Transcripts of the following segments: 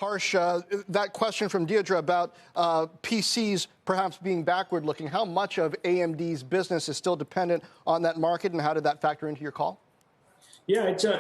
Harsh, that question from Deirdre about PCs perhaps being backward-looking, how much of AMD's business is still dependent on that market, and how did that factor into your call? Yeah, so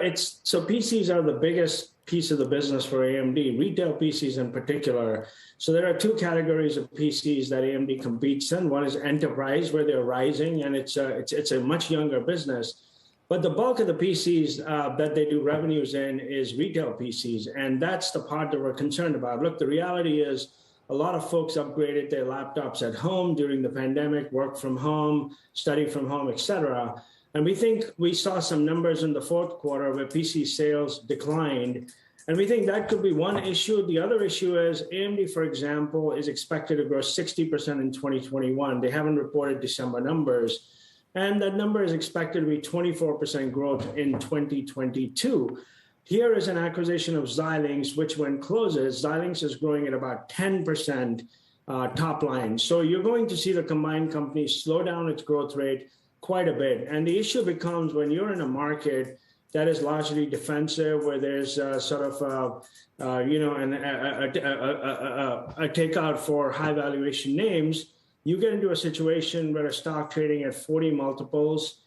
PCs are the biggest piece of the business for AMD, retail PCs in particular. So there are two categories of PCs that AMD competes in. One is enterprise, where they're rising, and it's a much younger business. But the bulk of the PCs that they do revenues in is retail PCs, and that's the part that we're concerned about. Look, the reality is a lot of folks upgraded their laptops at home during the pandemic, work from home, study from home, et cetera. And we think we saw some numbers in the fourth quarter where PC sales declined. And we think that could be one issue. The other issue is AMD, for example, is expected to grow 60% in 2021. They haven't reported December numbers. And that number is expected to be 24% growth in 2022. Here is an acquisition of Xilinx, which when closes, Xilinx is growing at about 10% top line. So you're going to see the combined company slow down its growth rate quite a bit. And the issue becomes when you're in a market that is largely defensive, where there's a takeout for high valuation names, you get into a situation where a stock trading at 40 multiples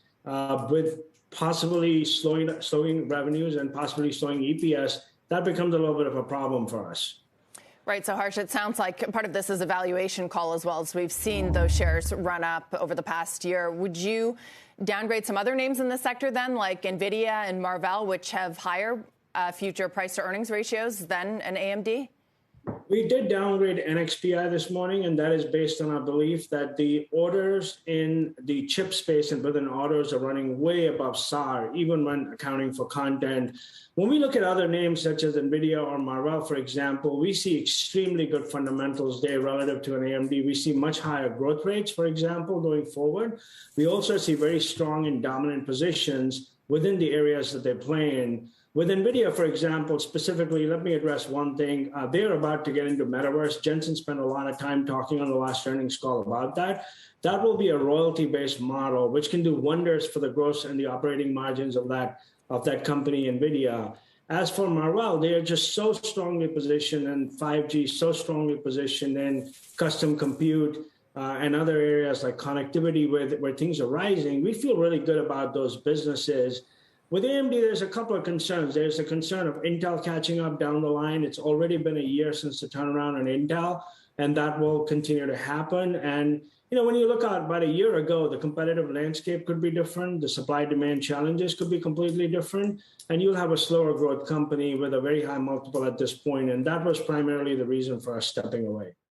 with possibly slowing revenues and possibly slowing EPS, that becomes a little bit of a problem for us. Right. So, Harsh, it sounds like part of this is a valuation call as well, as we've seen those shares run up over the past year. Would you downgrade some other names in the sector then, like NVIDIA and Marvell, which have higher future price to earnings ratios than an AMD? We did downgrade NXPI this morning, and that is based on our belief that the orders in the chip space and within autos are running way above SAR, even when accounting for content. When we look at other names such as NVIDIA or Marvell, for example, we see extremely good fundamentals there relative to an AMD. We see much higher growth rates, for example, going forward. We also see very strong and dominant positions within the areas that they play in. With NVIDIA, for example, specifically, let me address one thing. They're about to get into metaverse. Jensen spent a lot of time talking on the last earnings call about that. That will be a royalty-based model, which can do wonders for the gross and the operating margins of that company, NVIDIA. As for Marvell, they are just so strongly positioned in 5G, so strongly positioned in custom compute and other areas like connectivity where things are rising. We feel really good about those businesses. With AMD, there's a couple of concerns. There's a concern of Intel catching up down the line. It's already been a year since the turnaround on Intel, and that will continue to happen. And, when you look at about a year ago, the competitive landscape could be different. The supply-demand challenges could be completely different. And you'll have a slower growth company with a very high multiple at this point. And that was primarily the reason for us stepping away.